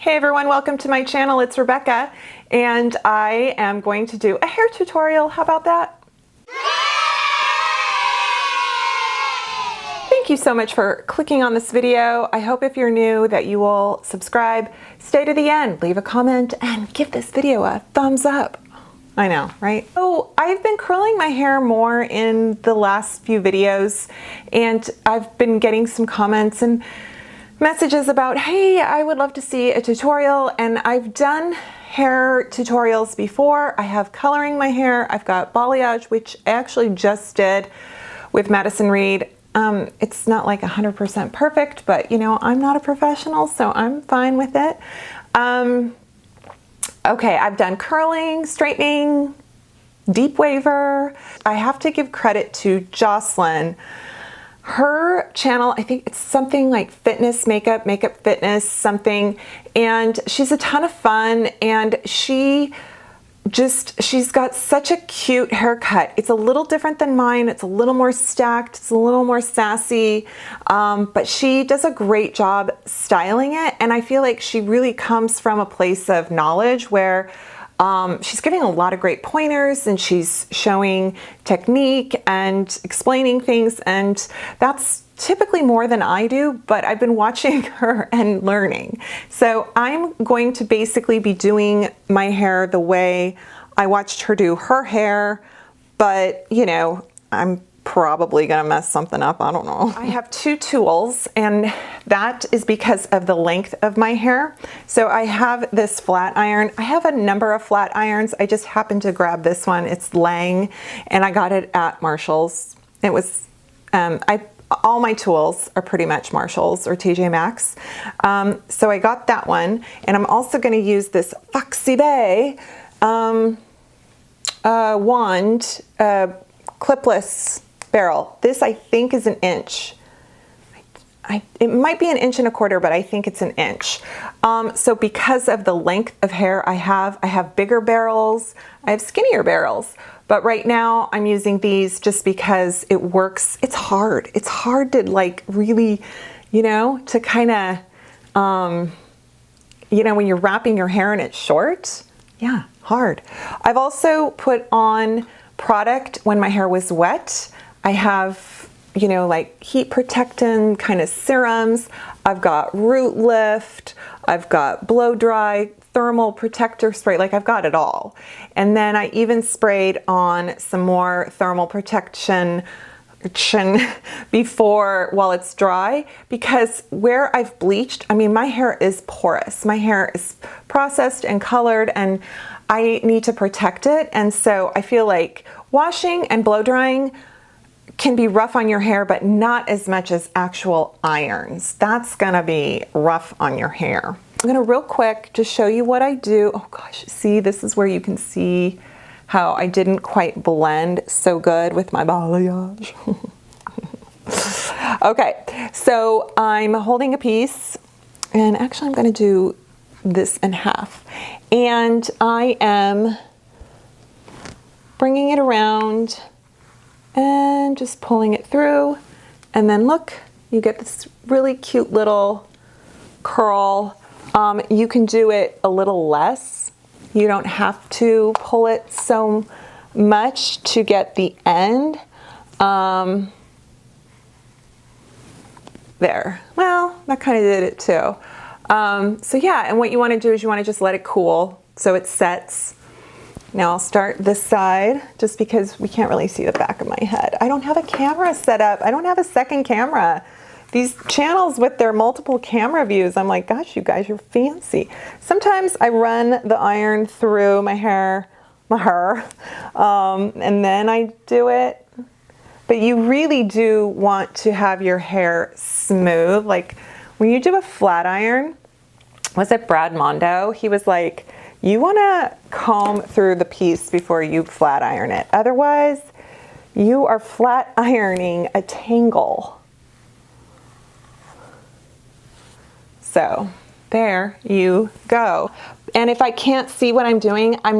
Hey everyone, welcome to my channel. It's Rebecca and I am going to do a hair tutorial. How about that? Thank you so much for clicking on this video. I hope if you're new that you will subscribe, stay to the end, leave a comment, and give this video a thumbs up. I know, right? So I've been curling my hair more in the last few videos and I've been getting some comments and messages about, hey, I would love to see a tutorial, and I've done hair tutorials before. I have coloring my hair, I've got balayage, which I actually just did with Madison Reed. It's not like 100% perfect, but you know, I'm not a professional, so I'm fine with it. Okay, I've done curling, straightening, deep waver. I have to give credit to Jocelyn. Her channel, I think it's something like fitness, makeup fitness, something, and she's a ton of fun, and she's got such a cute haircut. It's a little different than mine. It's a little more stacked. It's a little more sassy, but she does a great job styling it, and I feel like she really comes from a place of knowledge where she's giving a lot of great pointers and she's showing technique and explaining things, and that's typically more than I do, but I've been watching her and learning. So I'm going to basically be doing my hair the way I watched her do her hair, but you know, I'm probably gonna mess something up, I don't know. I have two tools, and that is because of the length of my hair. So I have this flat iron. I have a number of flat irons. I just happened to grab this one. It's Lang, and I got it at Marshall's. It was, all my tools are pretty much Marshall's or TJ Maxx. So I got that one, and I'm also gonna use this FANCII wand, clipless barrel. This I think is an inch. It might be an 1.25 inches, but I think it's an inch. So because of the length of hair I have bigger barrels, I have skinnier barrels, but right now I'm using these just because it works. It's hard. It's hard to like really, you know, to kind of, you know, when you're wrapping your hair and it's short, yeah, hard. I've also put on product when my hair was wet. I have, you know, like heat protectant kind of serums. I've got root lift. I've got blow dry, thermal protector spray. Like I've got it all. And then I even sprayed on some more thermal protection before while it's dry, because where I've bleached, I mean, my hair is porous. My hair is processed and colored, and I need to protect it. And so I feel like washing and blow drying can be rough on your hair, but not as much as actual irons. That's gonna be rough on your hair. I'm gonna real quick just show you what I do. Oh gosh, see, this is where you can see how I didn't quite blend so good with my balayage. Okay, so I'm holding a piece, and actually I'm gonna do this in half. And I am bringing it around and just pulling it through, and then look, you get this really cute little curl. You can do it a little less. You don't have to pull it so much to get the end. There, well, that kind of did it too. So yeah, and what you want to do is you want to just let it cool so it sets. Now I'll start this side just because we can't really see the back of my head. I don't have a camera set up. I don't have a second camera. These channels with their multiple camera views, I'm like, gosh, you guys, you're fancy. Sometimes I run the iron through my hair, and then I do it. But you really do want to have your hair smooth. Like when you do a flat iron, was it Brad Mondo? He was like, you want to comb through the piece before you flat iron it. Otherwise, you are flat ironing a tangle. So there you go. And if I can't see what I'm doing, I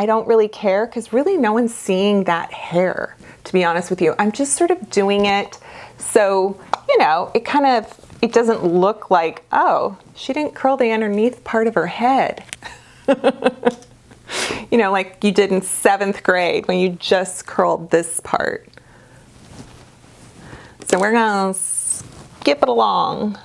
don't really care, because really no one's seeing that hair, to be honest with you. I'm just sort of doing it so, you know, it kind of it doesn't look like, oh, she didn't curl the underneath part of her head. You know, like you did in 7th grade when you just curled this part. So we're gonna skip it along.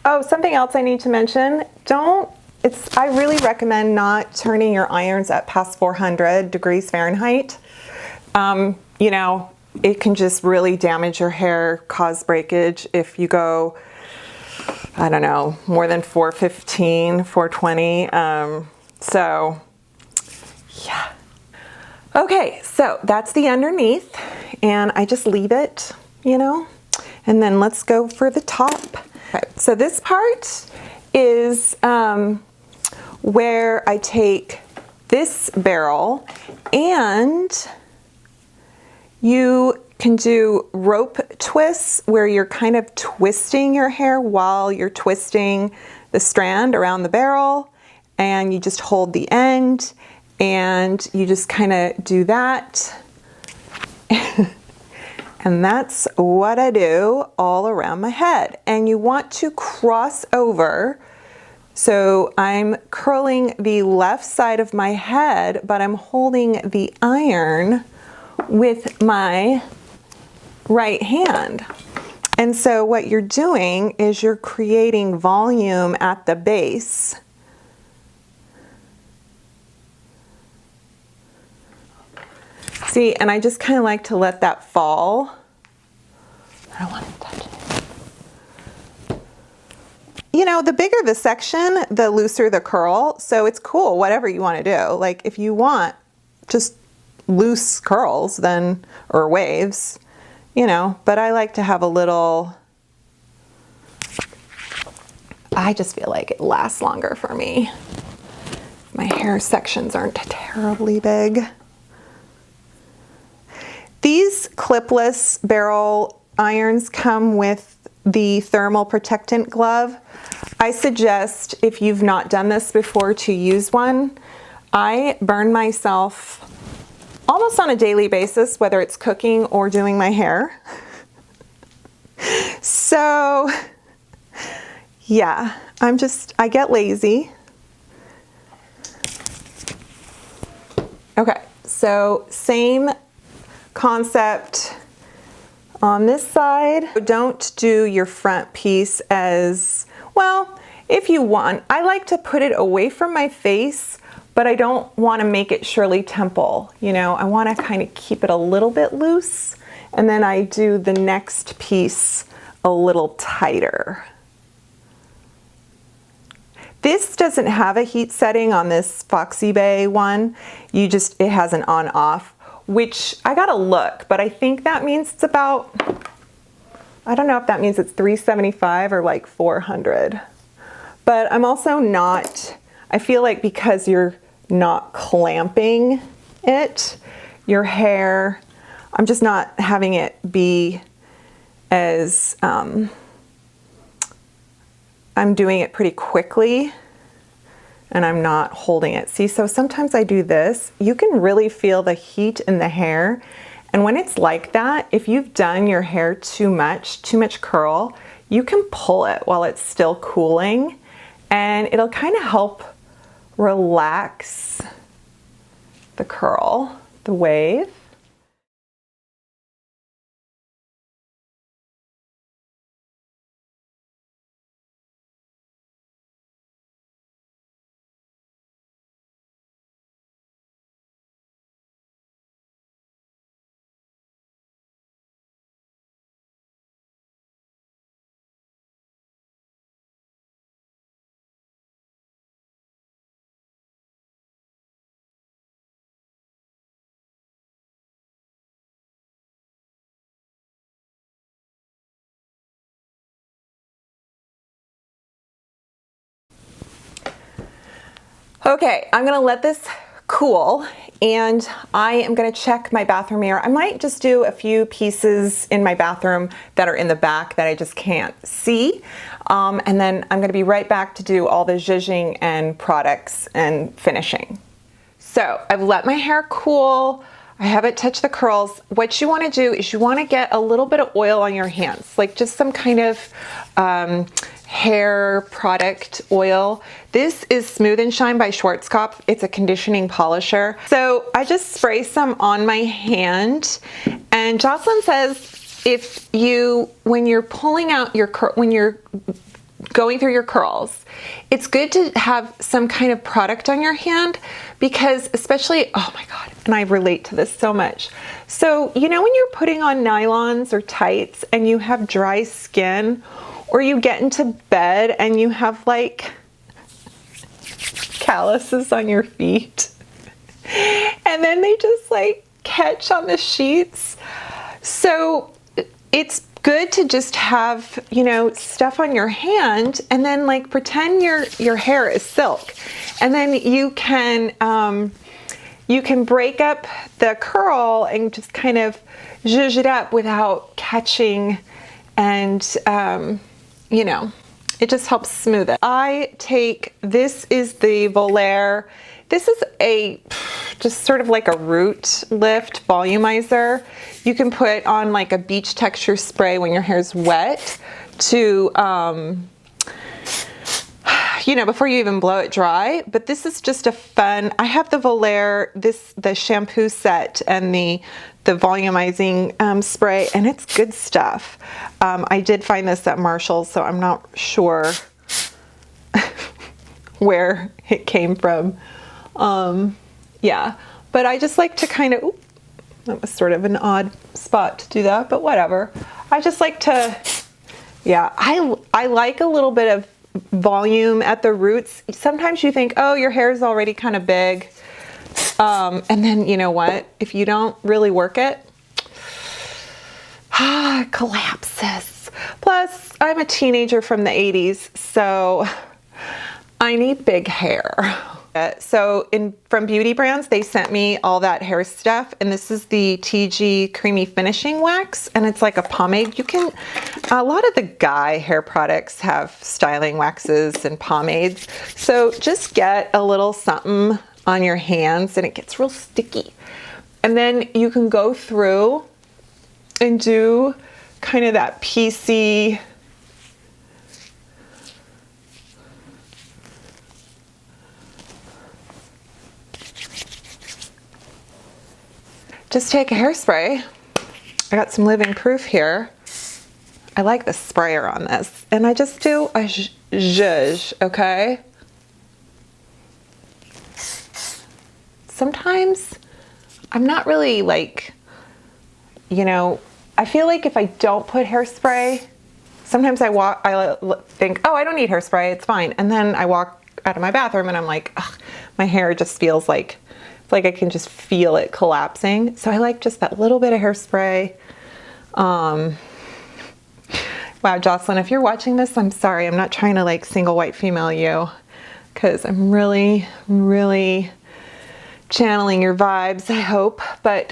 Oh, something else I need to mention. I really recommend not turning your irons at past 400 degrees Fahrenheit. You know, it can just really damage your hair, cause breakage if you go, I don't know, more than 415, 420. So, yeah. Okay, so that's the underneath, and I just leave it, you know, and then let's go for the top. Okay, so this part is where I take this barrel, and you can do rope twists where you're kind of twisting your hair while you're twisting the strand around the barrel, and you just hold the end and you just kind of do that. And that's what I do all around my head. And you want to cross over. So I'm curling the left side of my head, but I'm holding the iron with my right hand. And so what you're doing is you're creating volume at the base. See, and I just kind of like to let that fall. I don't want to touch it. You know, the bigger the section, the looser the curl. So it's cool, whatever you want to do. Like if you want just loose curls then, or waves, you know, but I like to have a little, I just feel like it lasts longer for me. My hair sections aren't terribly big. These clipless barrel irons come with the thermal protectant glove. I suggest, if you've not done this before, to use one. I burn myself almost on a daily basis, whether it's cooking or doing my hair. So yeah, I get lazy. Okay, so same concept on this side. Don't do your front piece as well. If you want, I like to put it away from my face, but I don't want to make it Shirley Temple. You know, I want to kind of keep it a little bit loose, and then I do the next piece a little tighter. This doesn't have a heat setting on this Foxy Bay one. It has an on-off, which I gotta look, but I think that means it's about, I don't know if that means it's 375 or like 400. But I'm also not, I feel like because you're not clamping it, your hair, I'm just not having it be as, I'm doing it pretty quickly and I'm not holding it. See, so sometimes I do this. You can really feel the heat in the hair. And when it's like that, if you've done your hair too much curl, you can pull it while it's still cooling, and it'll kind of help relax the curl, the wave. Okay, I'm gonna let this cool and I am gonna check my bathroom mirror. I might just do a few pieces in my bathroom that are in the back that I just can't see. And then I'm gonna be right back to do all the zhuzhing and products and finishing. So I've let my hair cool. I haven't touched the curls. What you wanna do is you wanna get a little bit of oil on your hands, like just some kind of hair product oil. This is Smooth and Shine by Schwarzkopf. It's a conditioning polisher. So I just spray some on my hand, and Jocelyn says when you're pulling out your when you're going through your curls, it's good to have some kind of product on your hand, because especially, oh my God, and I relate to this so much. So, you know, when you're putting on nylons or tights and you have dry skin, or you get into bed and you have like calluses on your feet and then they just like catch on the sheets. So it's good to just have, you know, stuff on your hand and then like pretend your hair is silk, and then you can break up the curl and just kind of zhuzh it up without catching, and you know, it just helps smooth it. This is the Volair. This is just sort of like a root lift volumizer. You can put on like a beach texture spray when your hair's wet to, you know, before you even blow it dry. But this is just a fun, I have the Volair, the shampoo set and the volumizing spray, and it's good stuff. I did find this at Marshall's, so I'm not sure where it came from. Yeah, but I just like to kind of, that was sort of an odd spot to do that, but whatever. I just like to, yeah, I like a little bit of volume at the roots. Sometimes you think, oh, your hair is already kind of big. And then, you know what? If you don't really work it, it collapses. Plus, I'm a teenager from the 80s, so I need big hair. So from Beauty Brands, they sent me all that hair stuff, and this is the TG Creamy Finishing Wax, and it's like a pomade. A lot of the guy hair products have styling waxes and pomades, so just get a little something on your hands and it gets real sticky. And then you can go through and do kind of that piecey, just take a hairspray. I got some Living Proof here. I like the sprayer on this. And I just do a zhuzh, okay? Sometimes I'm not really like, you know, I feel like if I don't put hairspray, sometimes I think, oh, I don't need hairspray, it's fine. And then I walk out of my bathroom and I'm like, ugh, my hair just feels like, it's like I can just feel it collapsing. So I like just that little bit of hairspray. Wow, Jocelyn, if you're watching this, I'm sorry. I'm not trying to like single white female you, because I'm really, really channeling your vibes, I hope. But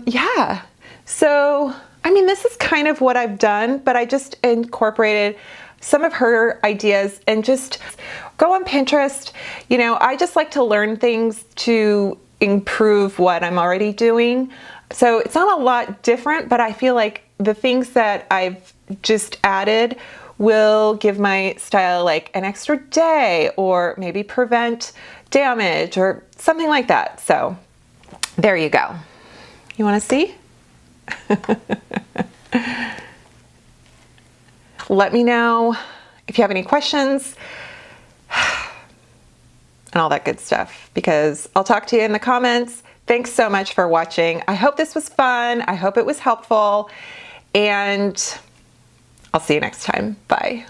yeah, so I mean, this is kind of what I've done, but I just incorporated some of her ideas and just go on Pinterest. You know, I just like to learn things to improve what I'm already doing. So it's not a lot different, but I feel like the things that I've just added will give my style like an extra day, or maybe prevent damage or something like that. So there you go. You want to see? Let me know if you have any questions and all that good stuff, because I'll talk to you in the comments. Thanks so much for watching. I hope this was fun. I hope it was helpful, and I'll see you next time. Bye.